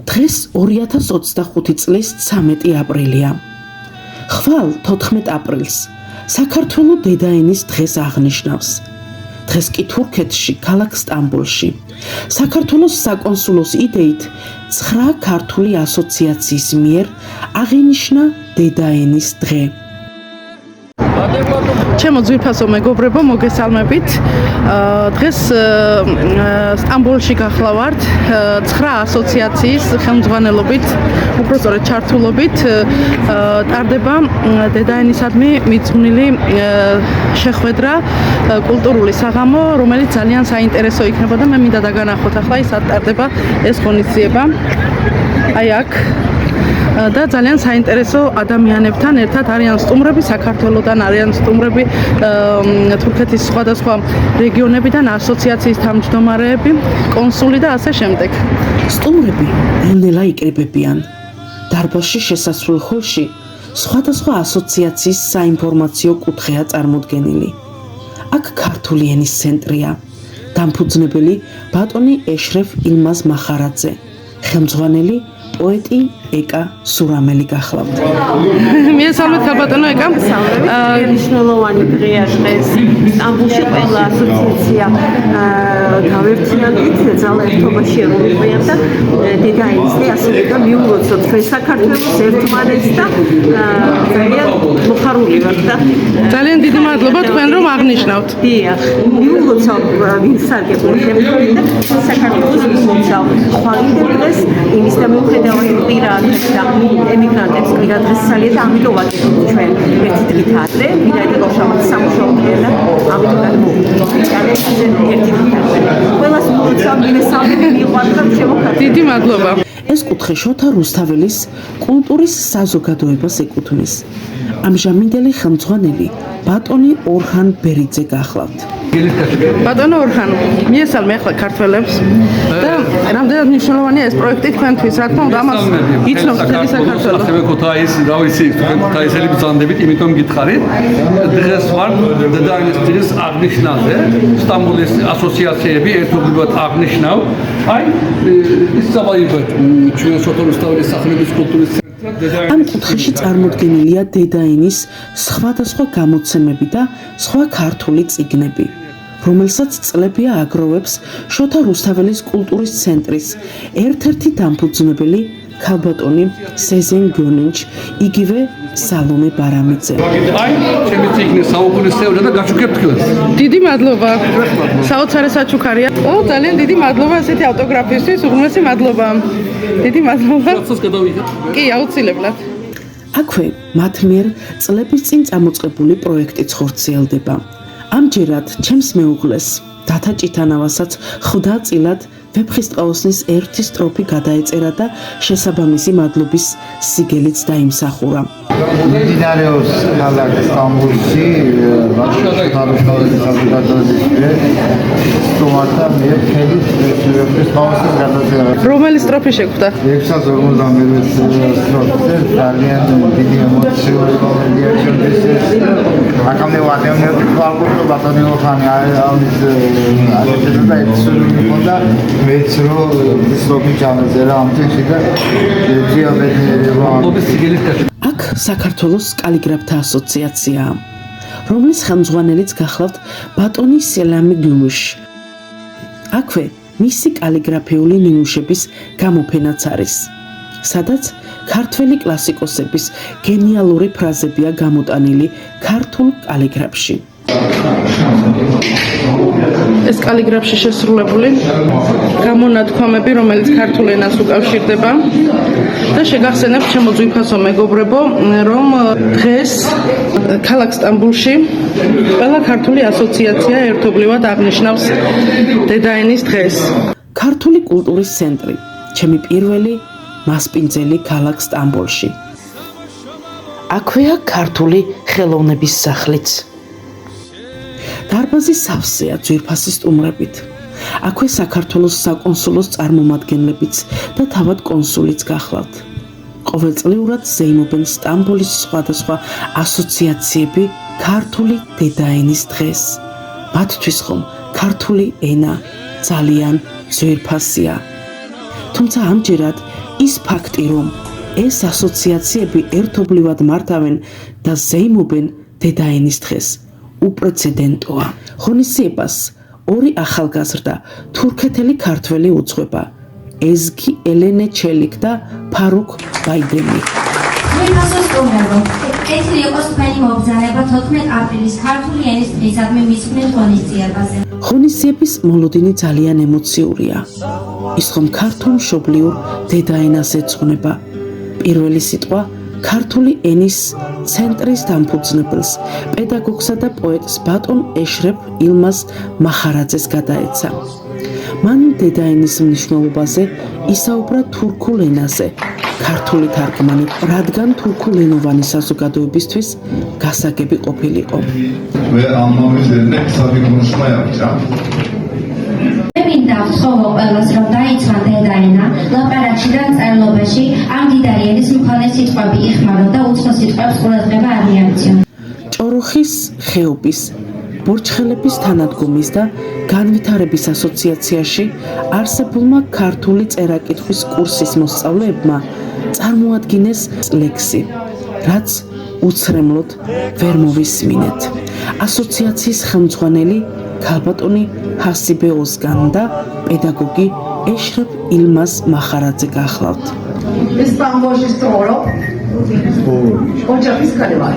დღეს 2025 წლის 13 აპრილია. ხვალ 14 აპრილს საქართველოს დედაენის დღეს აღნიშნავს. დღეს კი თურქეთში, ქალაქ სტამბოლში, საქართველოს საკონსულოს იდეით 9 ქართული ასოციაციის მიერ აღინიშნა დედაენის დღე. ჩემო ძვირფასო მეგობრებო, მოგესალმებით. დღეს სტამბოლში გახლავართ 9 ასოციაციის ხელმძღვანელობით, უпростоრედ ჩართულობით ტარდება დედაენისადმი მიძღვნილი შეხვედრა, კულტურული საღამო, რომელიც ძალიან საინტერესო იქნება და მე მინდა დაგანახოთ ახლა ის ტარდება ეს ღონისძიება. აი აქ და ძალიან საინტერესო ადამიანებთან ერთად არიან სტუმრები საქართველოსდან, არიან სტუმრები თურქეთის სხვადასხვა რეგიონებიდან, ასოციაციის თავმჯდომარეები, კონსული და ასე შემდეგ. სტუმრები ნელ-ნელა იკრიბებიან. დარბაზში შესასვლელ ჰოლში სხვადასხვა ასოციაციის საინფორმაციო კუთხეა წარმოდგენილი. აქ ქართული ენის ცენტრია. დამფუძნებელი ბატონი ეშრეფ ილმაზ მახარაძე, ხელმძღვანელი პოეტი ეკა სურამელი გახლავთ. მიესალმეთ ხალბატონო ეკა. მნიშვნელოვანი დღეა დღეს. სტამბოლში ყველა ასოციაცია გავერთიანდით, ძალაერთობაში ეროვნებიან და დედაენის დღე ასევე და მიულოცოთ ჩვენ საქართველოს ერთმანეთს და ძალიან მოხარული ვართ და ძალიან დიდი მადლობა თქვენ რომ აღნიშნავთ. დიახ, მიულოცავ ვინსარგებლო შემდგომი და საქართველოს მიულოცავ ხვალინდელ დღეს იმის და მიუხედავად პირად და ემიგრანტებს პირად დღეს ძალიან და ამიტომ ვაკეთებთ ჩვენ ერთი დღით ადრე, ვინაიდან შაბათი სამუშაო დღეა და ამიტომ გადმოვიდეთ ერთი დღით ადრე. ყველას მოუწევთ მისამები მიყვართ და შემოხარდეთ. დიდი მადლობა. ეს კუთხე შოთა რუსთაველის კულტურის საზოგადოებას ეკუთვნის. ამჟამინდელი ხელმძღვანელი ბატონი ორჰან ბერიძე გახლავთ. ბატონო ორჰან, მიესალმე ახლა ქართველებს და რამდენად მნიშვნელოვანია ეს პროექტი თქვენთვის, რა თქმა უნდა, ამას იცნობს მთელი საქართველო. ასევე ქუთაის, რა ვიცი, ქუთაისელი ბრძანდებით, იმიტომ გითხარით. დღეს ვარ დედაენის დღის აღნიშვნაზე, სტამბოლის ასოციაციები ერთობლივად აღნიშნავ. აი, ის საბაიბად ჩვენ შოთა რუსთაველის სახელობის კულტურის ამ კუთხეში წარმოდგენილია დედაენის სხვადასხვა გამოცემები და სხვა ქართული წიგნები, რომელსაც წლებია აგროვებს შოთა რუსთაველის კულტურის ცენტრის ერთ-ერთი დამფუძნებელი ქალბატონი სეზენ გონინჩ, იგივე სალომე ბარამიძე. აი, ჩემი წიგნი საუკუნესეა და გაჩუქებ თქვენს. დიდი მადლობა. საოცარი საჩუქარია. ძალიან დიდი მადლობა ასეთი ავტოგრაფისთვის, უღრმესი მადლობა. დიდი მადლობა. რაცაც გადავიღეთ. კი, აუცილებლად. აქვე მათ მიერ წლების წინ წამოწყებული პროექტიც ხორციელდება. ამჯერად ჩემს მეუღლეს, დათა ჭითანავასაც ხვდა წილად ვეფხისტყაოსნის ერთი სტროფი გადაეწერა და შესაბამისი მადლობის სიგელიც დაიმსახურა. მიმდინარეობს ქალაქ სტამბოლში რომელი სტროფი შეგვდა? 652 სტროფზე ძალიან დიდი ემოციური კომედია შემდგეს. აკამდე ვადევნები თვალყურს ბატონი ოხანი არის და ეცური და მეც რომ სტროფი ჩამეწერა ამ თემში და ძიაბედნიერება აქ საქართველოს კალიგრაფთა ასოციაციაა, რომლის ხელმძღვანელიც გახლავთ ბატონი სელამი გლუში. აქვე მისი კალიგრაფიული ნიმუშების გამოფენაც არის, სადაც ქართველი კლასიკოსების გენიალური ფრაზებია გამოტანილი ქართულ კალიგრაფში. ეს კალიგრაფში შესრულებული გამონათქვამები, რომელიც ქართულ ენას უკავშირდება და შეგახსენებთ ჩემო ძვირფასო მეგობრებო, რომ დღეს ქალაქ სტამბოლში ყველა ქართული ასოციაცია ერთობლივად აღნიშნავს დედაენის დღეს. ქართული კულტურის ცენტრი, ჩემი პირველი მასპინძელი ქალაქ სტამბოლში. აქვეა ქართული ხელოვნების სახლიც. დარბაზი სავსეა ძვირფასი სტუმრებით. აქვე საქართველოს საკონსულოს წარმომადგენლებიც და თავად კონსულიც გახლავთ. ყოველწლიურად ზეიმობენ სტამბოლის სხვადასხვა ასოციაციები ქართული დედაენის დღეს. მათთვის ხომ ქართული ენა ძალიან ძვირფასია. თუმცა ამჯერად ის ფაქტი, რომ ეს ასოციაციები ერთობლივად მართავენ და ზეიმობენ დედაენის დღეს, უპრეცედენტოა. ღონისძიებას ორი ახალგაზრდა თურქეთელი ქართველი უძღვება. ეზგი ელენე ჩელიკ და ფარუქ ბაიდენი. კეთილი იყოს თქვენი მობრძანება 14 აპრილის ქართული ენის დღისადმი მისვლის ღონისძიებაზე. ღონისძიების მოლოდინი ძალიან ემოციურია. ის ხომ ქართულ მშობლიურ დედაენას ეძღვნება. პირველი სიტყვა ქართული ენის ცენტრის დამფუძნებელს, პედაგოგსა და პოეტს ბატონ ეშრეფ ილმაზ მახარაძეს გადაეცა. მან დედაენის მნიშვნელობაზე ისაუბრა თურქულ ენაზე. ქართული თარგმანი, რადგან თურქულენოვანი საზოგადოებისთვის გასაგები ყოფილიყო. Ve anlamı üzerine kısa bir konuşma yapacağım. მინდა ვთხოვო ყველას, რომ დაიცვან დედაენა, ლაპარაკიდან წერლობაში ამ დიდარი ენის მქონე სიტყვები იხმარონ და უცხო სიტყვებს ყურადღება არ მიაქციონ. ჭოროხის ხეობის, ბორჩხელების თანადგომის და განვითარების ასოციაციაში არსებულმა ქართული წერა-კითხვის კურსის მოსწავლეებმა წარმოადგინეს ლექსი, რაც უცრემლოდ ვერ მოვისმინეთ. ასოციაციის ხელმძღვანელი ქალბატონი ჰასიბე ოზგან და პედაგოგი ეშრეფ ილმაზ მახარაძე გახლავთ. Istanbul'da doğru. Ocak kale var.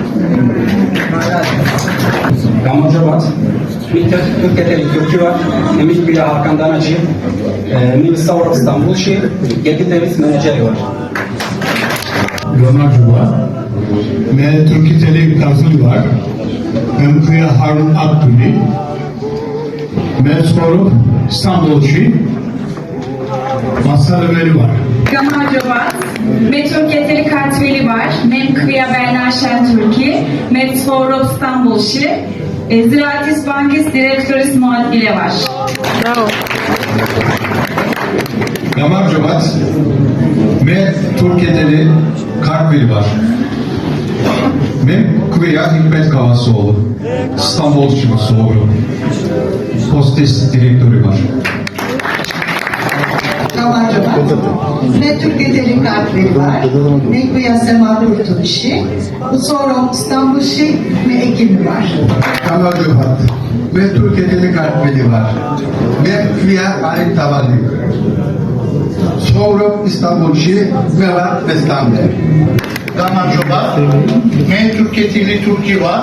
Gamacabat, Türkiye'de Türkçü var, Emiş Bila Hakan Danacı, Minister İstanbul şehir, Yediteviz menajeri var. Gamacabat, ve Türkiye'de Kazıl var, Memkuya Harun Abdüli, Mersporu İstanbul şehir, Masaleveli var. Gamacabat, Türkiye'de Kartveli var, Memkuya Berna Şentürk'ü, Metforop İstanbul şehir, Ziraat Bankası Direktörü Muadile var. Bravo. Gamacabat, ve Türkiye'de Kartveli var. Memkuya Hikmet Kavasoğlu, İstanbul şehir Soğuru, Postes Direktörü var. Ne Türkiye'de Kartveli var, ne Güya Sema Kurtuluşu, sonra İstanbul'u ve Ekim'i var. Gamacabat, ve Türkiye'de Kartveli var. Memkuya Arif Tavalli, sonra İstanbul şehir ve var Bestam'da. Gamacabat, ve Türkiye'li Türkiye var.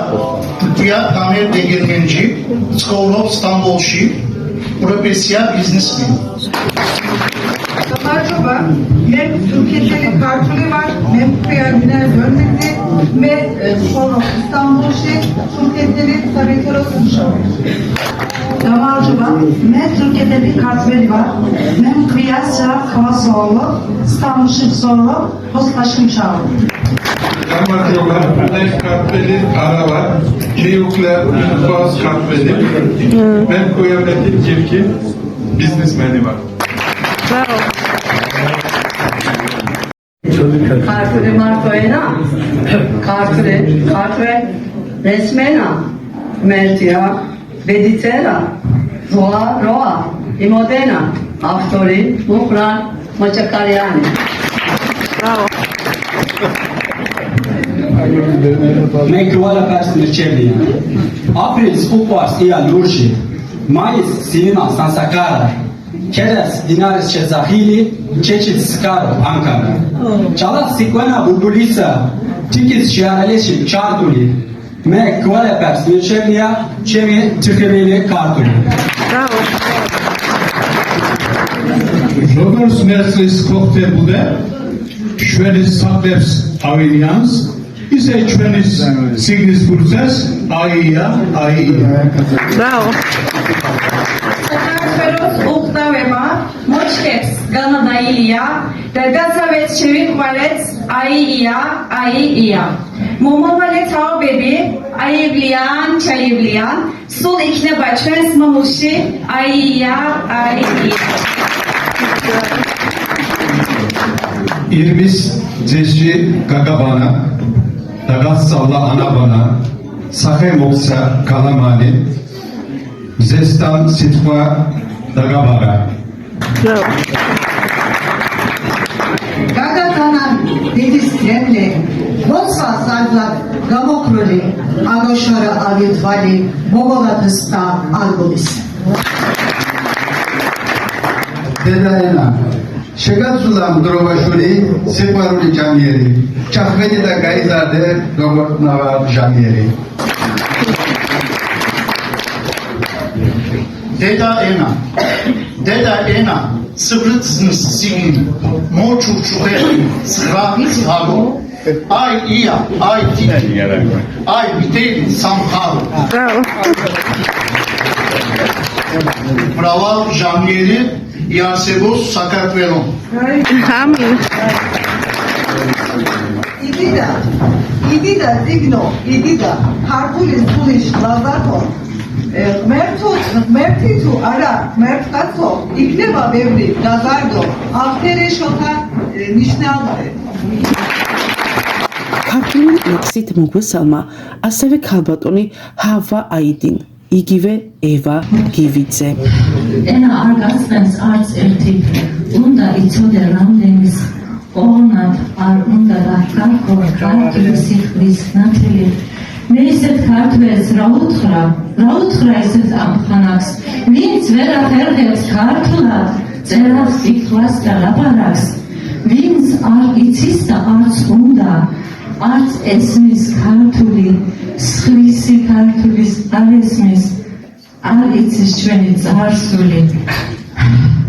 Türkiye Tamir Değirmenci, Skovrov İstanbul şehir, Profesyonel Businessman. Gamacabat, ne Türkiye'de Kartveli var, ne Güya Güner Görmekte ve sonra İstanbul'u Türkiye'de Tabetero Sunşav. Gamacabat, ne Türkiye'de Kartveli var, ne Güya Serap Kavasoğlu, İstanbul'u sonra Postlaşım Şav. Gamacabat, ne Kartveli Ara var, Neyukla Boğaz Kartveli, Memkuya Metin Cirki, Businessman'i var. Bravo. Kartveli Markoyena, Kartve, Resmena, Mertia, Veditera, Roa, Imodena, Avtori, Mukran, Maçakaryani. Bravo. Mekruvala Persmirçevliya. April Spupars Ia Lurji. Mayıs Sinina Sansakara. Keres Dinaris Çezahili. Çeçit Skaro Ankara. Çalat Sikwena Bulbulisa. Tikiz Şiaraleşi Çartuli. Mekruvala Persmirçevliya. Çemi Türkeveli Kartuli. Bravo. Როგორც მერცხლის ხოხტებუდა ჩვენი საფებს ავინიანს ისე ჩვენი სიგნის ფურცეს აია. Bravo. Kartvelos Uhtavema, Moçkeps, Ganadaiya, Gazavet Çevik Valet, Aiya. Mumavale Taubebi, Ayivliyan, Çayivliyan, Sul İkne Baçves Mamuşi, Aiya. 20 ძეში გაგაბანა და გასწავლა ანაბანა სახე მოხსა კალამანი ზესთან სიტყვა დაგაბარა. Bravo. ჟემლე მოსვა ზარგლად გამოკრული აგოშარა აგეთვალი მოგოლათსთა ალბოლის დედაენა შეგაცვლა მდროვაშული სიყვარული ჯამიერი ჩახმეტი და გაიზარდე როგორც ნავა ჟამიერი დედაენა სბრწნის სიგნ მოჩუჩუხე სღავის ჰაგო აი ია აი ტიტი აი ვიტელი სამხარო მრავალ ჟამიერი იარსებოს საქართველო ამინ იდიდა ზიგნო იდიდა ქართულის ფულის ლაზარკო ღმერთი თუ არა ღმერთკაცო იქნება ბევრი გაზარდო აღთერეშოთა ნიშნავდა ქართული ლექსით მოგვესალმა ასევე ქალბატონი ჰავა აი딘 იგივე ევა გივიძე ენა არ გასცემს არც ერთი უნდა იცოდე რამდენის ორნად არ უნდა დაგარქო ქართული სიტყვის ნათელი მე ისეთ ქართველს რა უთხრა ისეთ ამხანაგს ვინც ვერ ახერხებს ქართულად წერას კითხვას და ლაპარაკს ვინც არ იცის და არც უნდა არც ესმის ქართული სხვისი ქართულის არ ესმის არ იცის ჩვენი წარსული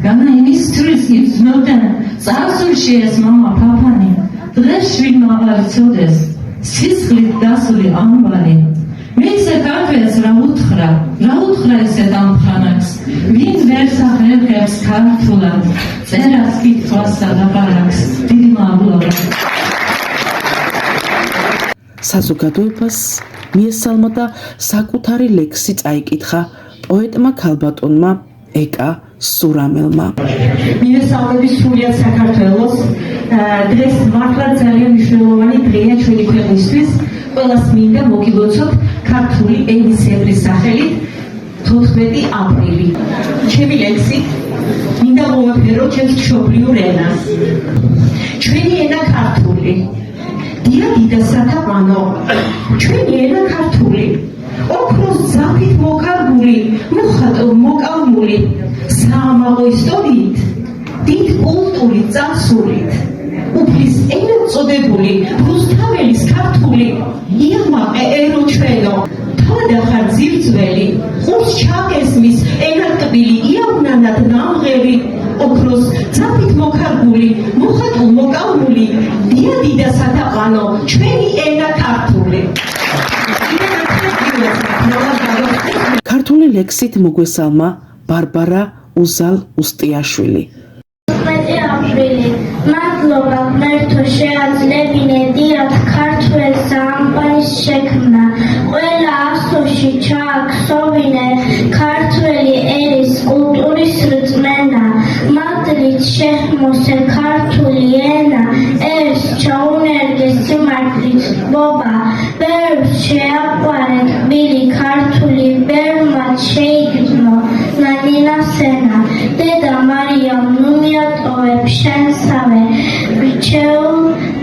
განა იმისთვის იბრძნოდნენ წარსულში ეს მამა პაპანი დღეს შვილმა აღარ იცოდეს სისხლით დასული ამბანი მე ისე ქართველს რა უთხრა ისეთ ამხანაგს ვინც ვერ ახერხებს ქართულად წერას კითხვას და ლაპარაკს დიდი მადლობა საზოგადოებას მიესალმა და საკუთარი ლექსი წაიკითხა პოეტმა ქალბატონმა ეკა სურამელმა მიესალმები სრულიად საქართველოს დღეს მართლა ძალიან მნიშვნელოვანი დღეა ჩვენი ქვეყნისთვის ყველას მინდა მოგილოცოთ ქართული ენის ცენტრის სახელით 14 აპრილი ჩემი ლექსი მინდა მოვაფერო ჩემს მშობლიურ ენას ჩვენი ენა ქართული დიადი სათაყვანო ჩვენი ენა ქართული ოქროს ძაფით მოკარგული მოხატო მოკალმული საამაყო ისტორიით დიდ კულტურით წარსულით უფლის ენა წოდებული რუსთაველის ქართული იამაყე ერო ჩვენო თოდახარ ძირძველი ხურს ჩაგესმის ენა ტბილი იავნანად ნამღერი ოქროს ძაფით მოკარგული მოხატო მოკალმული დიადი და სათაყვანო ჩვენი ენა ქართული ქართული ლექსით მოგვესალმა ბარბარა უზალ უსტიაშვილი 15 აპრილი მადლობა ღმერთო შეაძლებინე დიად ქართველს ამბანის შექმნა ყველა ასოში ჩააქსოვინე ქართველი ერის კულტურის რწმენა მადლით შეჰმოსე ქართული ენა ერს ჩაუნერგე სიმართლით ბობა ბევრს შეაყვარე თბილი ქართული ბევრმაც შეიგრძნო ნანინასენა დედა მარიამ ნუ მიატოვებ შენსავე რჩეულ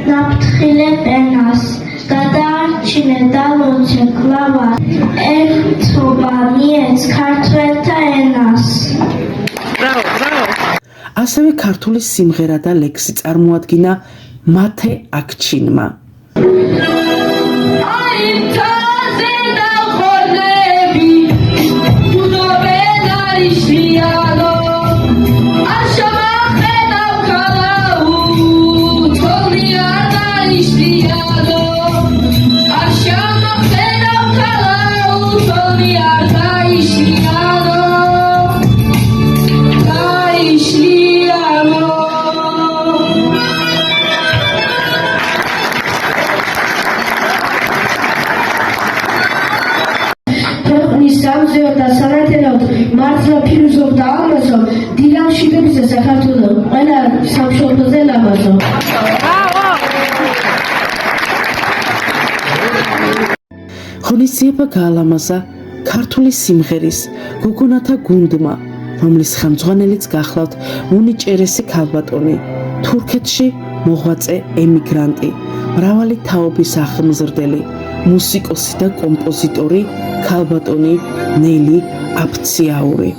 ნაფრთხილებ ენას გადაარჩინე დალოცე კლავა ერთობა მიეც ქართველთა ენას ასევე ქართული სიმღერა და ლექსი წარმოადგინა მათე აქჩინმა მართლა ფილოსოფ და ამასო დილამშვიდობისა საქართველო ყველა სამშობლოზე ლამაზო ღონისძიება გაალამაზა ქართული სიმღერის გოგონათა გუნდმა რომლის ხელმძღვანელიც გახლავთ უნიჭერესი ქალბატონი თურქეთში მოღვაწე ემიგრანტი მრავალი თაობის აღმზრდელი, მუსიკოსი და კომპოზიტორი ქალბატონი ნელი აფციაური.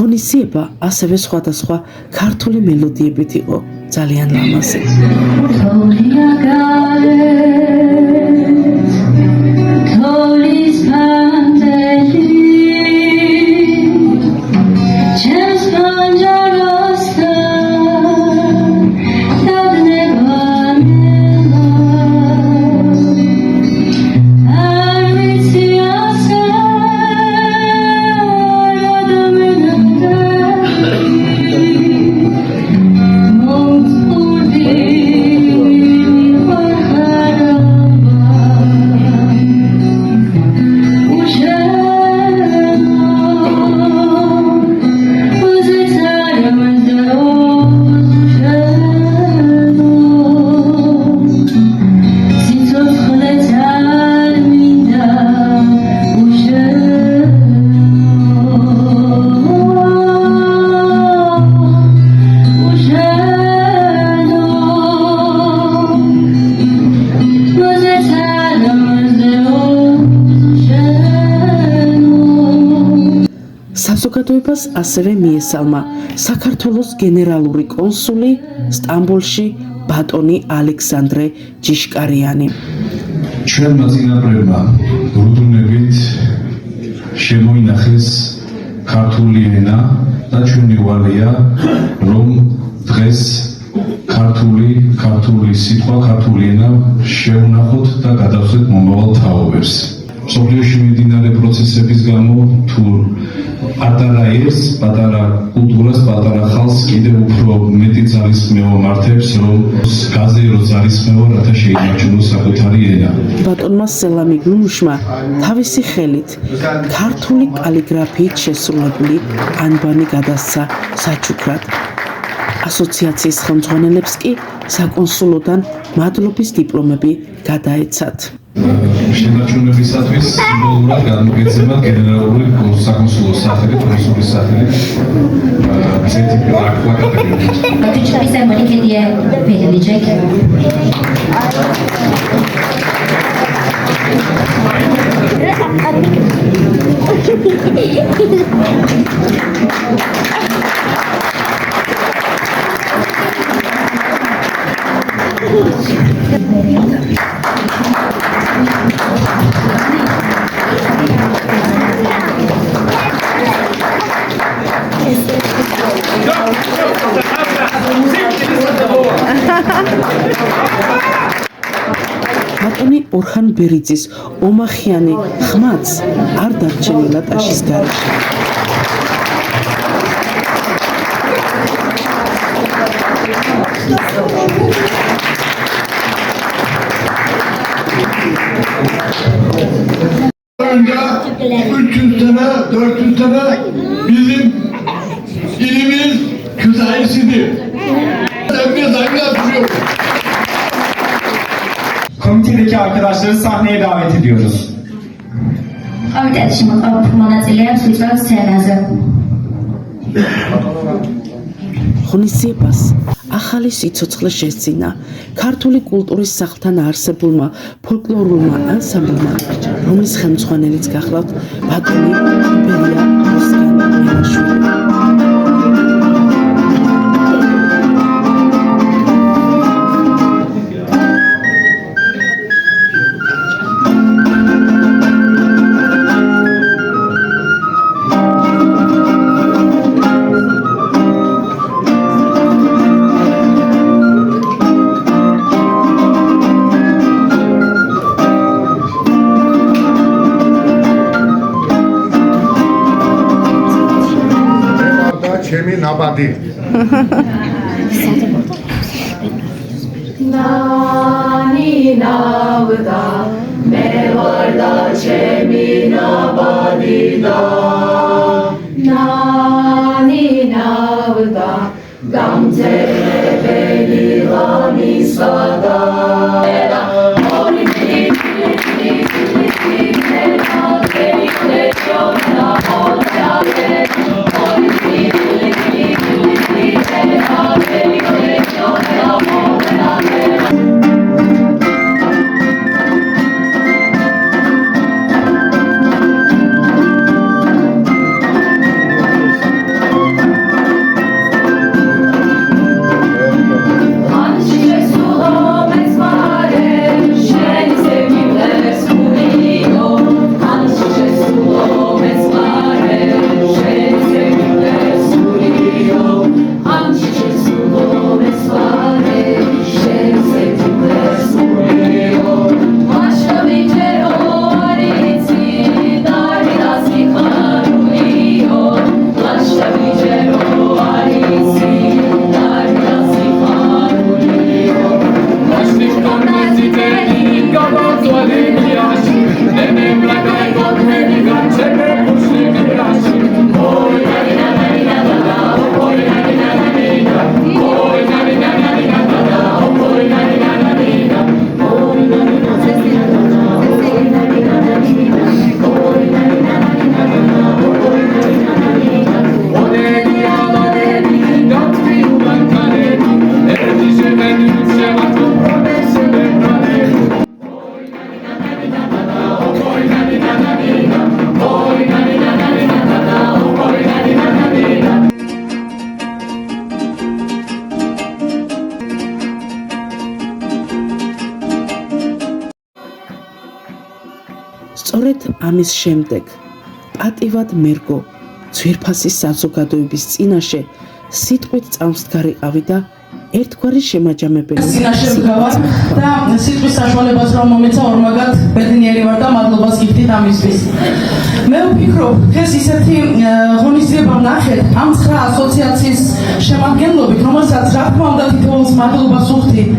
ღონისძიება ასევე სხვადასხვა ქართული მელოდიებით იყო ძალიან ლამაზი. საზოგადოებას ასევე მიესალმა საქართველოს გენერალური კონსული სტამბოლში ბატონი ალექსანდრე ჯიშკარიანი. ჩვენმა წინაპრებმა რუდუნებით შემოინახეს ქართული ენა და ჩვენი ვალია რომ დღეს ქართული სიტყვა, ქართული ენა შევნახოთ და გადავხდეთ მომავალ თაობებს. მსოფლიოში მიმდინარე პროცესების გამო თუ პატარა ერს, პატარა კულტურას, პატარა ხალხს კიდევ უფრო მეტი ძალისხმევა მართებს, რომ გაზერო ძალისხმევა, რათა შეინარჩუნოს საკუთარი ენა. ბატონმა სელამი გლუმუშმა თავისი ხელით ქართული კალიგრაფიით შესრულებული ანბანი გადასცა საჩუქრად. ასოციაციის ხელმძღვანელებს კი საკონსულოდან მადლობის დიპლომები გადაეცათ. შენარჩუნებისათვის სიმბოლურად განმოგეცემა გენერალური საკონსულოს სახელით, კონსულის სახელით ესეთი პლაკატები. Sembolii che ti è felice. ბატონი ორხან ბერიძის ომახიანი ხმაც არ დარჩენილა ტაშის გარეშე. önce 300 sene, 400 sene bizim ilimiz kütahisidir. Sevgiye saygıyla sunuyorum. Komitedeki arkadaşları sahneye davet ediyoruz. კომიტეტში მოყავთ მონაწილეებს უწევს სცენაზე. ღონისძიებას ახალი სიცოცხლე შესძინა ქართული კულტურის სახლთან არსებულმა ფოლკლორულმა ანსამბლმა, რომლის ხელმძღვანელიც გახლავთ ბატონი ბერია ოსგან მელაშვილი. ჩემი ნაბადი ნანი ნავდა მე ვარ და ჩემი ნაბადი და ნანი ნავდა გამძერებელი ღამისა და სწორედ ამის შემდეგ პატივად მერგო ძვირფასის საზოგადოების წინაშე სიტყვით წამსდგარიყავი და ერთგვარი შემაჯამებელი წინაშე ვდგავარ და სიტყვის საშუალებას რომ მომეცა ორმაგად ბედნიერი ვარ და მადლობას გიხდით ამისთვის. მე ვფიქრობ, ეს ისეთი ღონისძიება ვნახეთ ამ 9 ასოციაციის შემადგენლობით, რომელსაც რა თქმა უნდა თითოეულს მადლობას ვუხდით,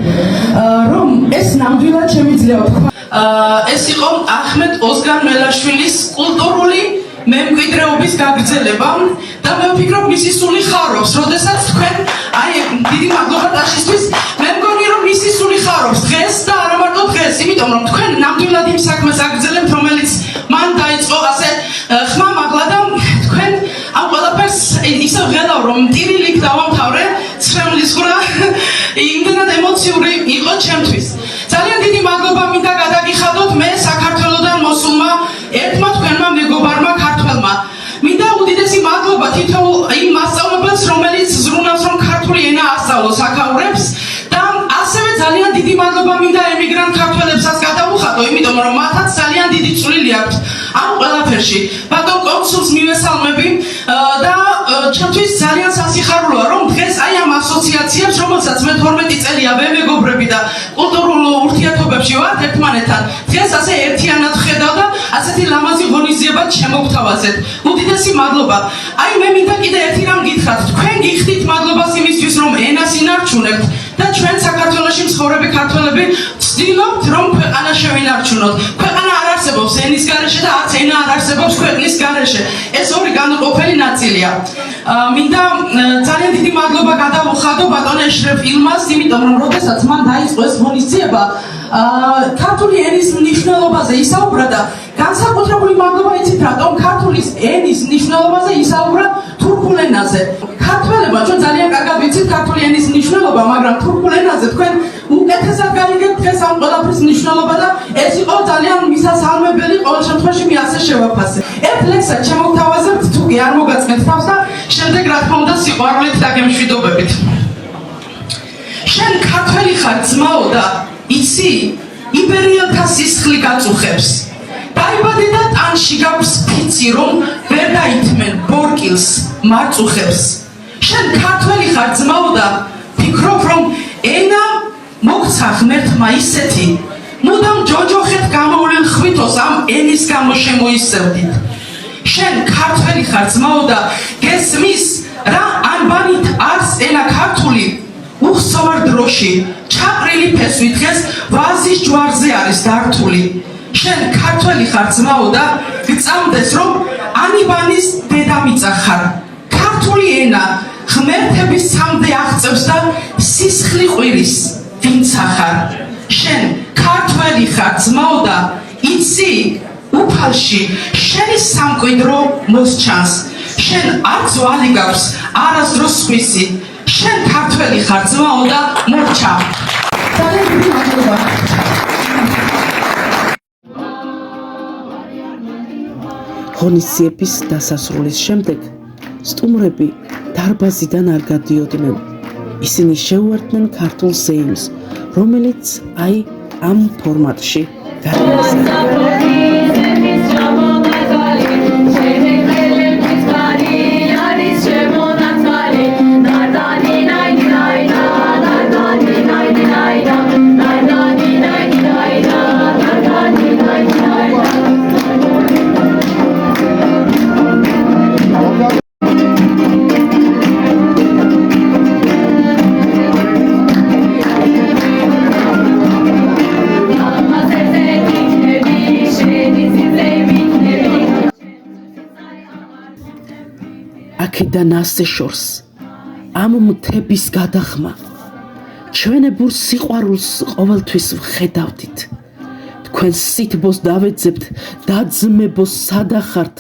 რომ ეს ნამდვილად შემიძლია თქვა. ეს იყო ახმედ ოსგან მელაშვილის კულტურული მემკვიდრეობის გაგრძელება და მე ვფიქრობ მისი სული ხარობს, როდესაც თქვენ აი დიდი მადლობა ტაშისთვის, მე მგონი რომ მისი სული ხარობს დღეს და არა მარტო დღეს, იმიტომ რომ თქვენ ნამდვილად იმ საქმეს აგრძელებთ, რომელიც მან დაიწყო ასე ხმა მაღლა და თქვენ ამ ყველაფერს ისევ ვღელავ რომ ტირილით დავამთავრე, ცრემლის ღრა იმდენად ემოციური იყო ჩემთვის. ძალიან დიდი მადლობა მინდა გადაგიხადოთ მე საქართველოდან მოსულმა ერთმა თქვენმა მეგობარმა ქართველმა. მინდა უდიდესი მადლობა თითოეულ იმ მასწავლებლებს, რომელიც ზრუნავს რომ ქართული ენა ასწავლოს აქაურებს და ასევე ძალიან დიდი მადლობა მინდა ემიგრანტ ქართველებსაც გადავუხადო, იმიტომ რომ მათაც ძალიან დიდი წვლილი აქვთ ამ ყველაფერში. ბატონ კონსულს მივესალმები და ჩემთვის ძალიან სასიხარულოა რომ დღეს აი ამ ასოციაციებს, რომელსაც მე 12 წელია ვემეგობრები და კულტურულ ურთიერთობებში ვართ ერთმანეთთან, დღეს ასე ერთიანად ვხედავ და ასეთი ლამაზი ღონისძიება შემოგთავაზეთ. უდიდესი მადლობა. აი მე მინდა კიდე ერთი რამ გითხრათ. თქვენ გიხდით მადლობას იმისთვის რომ ენას ინარჩუნებთ და ჩვენ საქართველოში მცხოვრები ქართველები ვცდილობთ რომ ქვეყანა შევინარჩუნოთ. ქვეყანა არ არსებობს ენის გარეშე და არც ენა არ არსებობს ქვეყნის გარეშე. ეს ორი განუყოფელი ნაწილია. მინდა ძალიან დიდი მადლობა გადავუხადო ბატონ ეშრეფ ილმას, იმიტომ რომ როდესაც მან დაიწყო ეს ღონისძიება, ქართული ენის მნიშვნელობაზე ისაუბრა და განსაკუთრებული მადლობა იცით რატომ ქართული ენის მნიშვნელობაზე ისაუბრა თურქულ ენაზე. ქართველებმა ჩვენ ძალიან კარგად ვიცით ქართული ენის მნიშვნელობა, მაგრამ თურქულ ენაზე თქვენ უკეთესად გაიგებთ დღეს ამ ყველაფრის მნიშვნელობა და ეს იყო ძალიან მისასალმებელი, ყოველ შემთხვევაში მე ასე შევაფასე. ერთ ლექსად შემოგთავაზებთ, თუ კი არ მოგაწმენთ თავს და შემდეგ რა თქმა უნდა სიყვარულით დაგემშვიდობებით. შენ ქართველი ხარ ძმაო და იცი იბერიელთა სისხლი გაწუხებს. დაიბადე და ტანში გაქვს ფიცი რომ ვერ დაითმენ ბორკილს მარწუხებს. შენ ქართველი ხარ ძმაო და ფიქრობ რომ ენა მოგცა ღმერთმა ისეთი მუდამ ჯოჯოხეთ გამოვლენ ხვითოს ამ ენის გამო შემოისევდით. შენ ქართველი ხარ ძმაო და გესმის რა ანბანით არს ენა ქართული უხსოვარ დროში ჩაყრილი ფესვი დღეს ვაზის ჯვარზე არის დართული. შენ ქართველი ხარ ძმაო და გწამდეს რომ ანიბანის დედამიწა ხარ. ქართული ენა ღმერთების სამდე აღწევს და სისხლი ყვირის ვინცა ხარ. შენ ქართველი ხარ ძმაო და იცი უფალში შენი სამკვიდრო მოსჩანს. შენ არც ვალი გაქვს არასდროს სხვისი. შენ ქართველი ხარ ძმაო და მორჩა. ძალიან დიდი მადლობა. ღონისძიების დასასრულის შემდეგ სტუმრები დარბაზიდან არ გადიოდნენ. ისინი შეუერთდნენ ქართულ ზეიმს, რომელიც აი ამ ფორმატში გადაიზარდა. აქედან ასე შორს ამ მთების გადახმა ჩვენებურ სიყვარულს ყოველთვის ვხედავდით. თქვენ სითბოს დავეძებთ და ძმებოს სადახართ,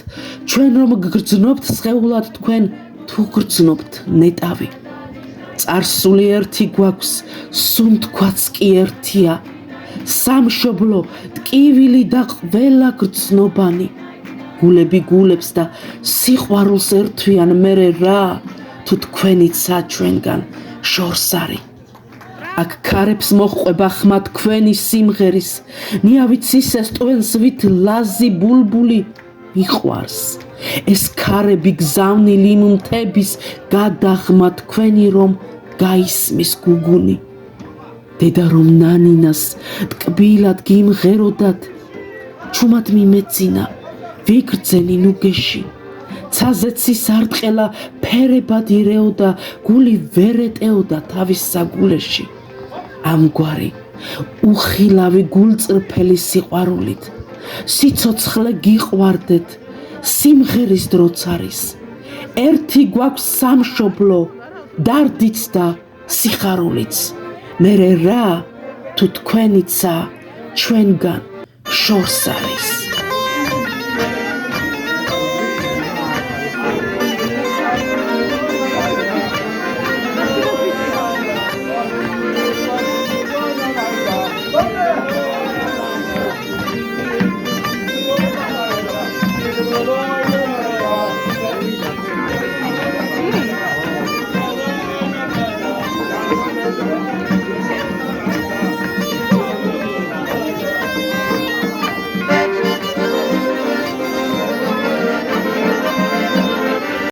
ჩვენ რომ გგრძნობთ სხეულად თქვენ თუ გრძნობთ ნეტავი. წარსული ერთი გვაქვს, სუნთქვაც კი ერთია, სამშობლო ტკივილი და ყველა გრძნობანი. გულები გულებს და სიყვარულს ერთვიან მერე რა თუ თქვენიცა ჩვენგან შორს არის. აქ ქარებს მოჰყვება ხმა თქვენი სიმღერის, ნიავით სისესტვენს ვით ლაზი ბულბული მიყვარს. ეს ქარები გზავნილი იმ მთების გადაღმა თქვენი რომ გაისმის გუგუნი. დედა რომ ნანინას ტკბილად გიმღეროდათ, ჩუმად მიმეცინა ვიგრძენი ნუგეში. ცაზეცი სარტყელა ფერებად ირეოდა, გული ვერ ეტეოდა თავის საგულეში. ამგვარი უხილავი გულწრფელი სიყვარულით სიცოცხლე გიყვარდეთ, სიმღერის დროც არის. ერთი გვაქვს სამშობლო, დარდიც და სიხარულიც. მერე რა თუ თქვენიცა ჩვენგან შორს არის.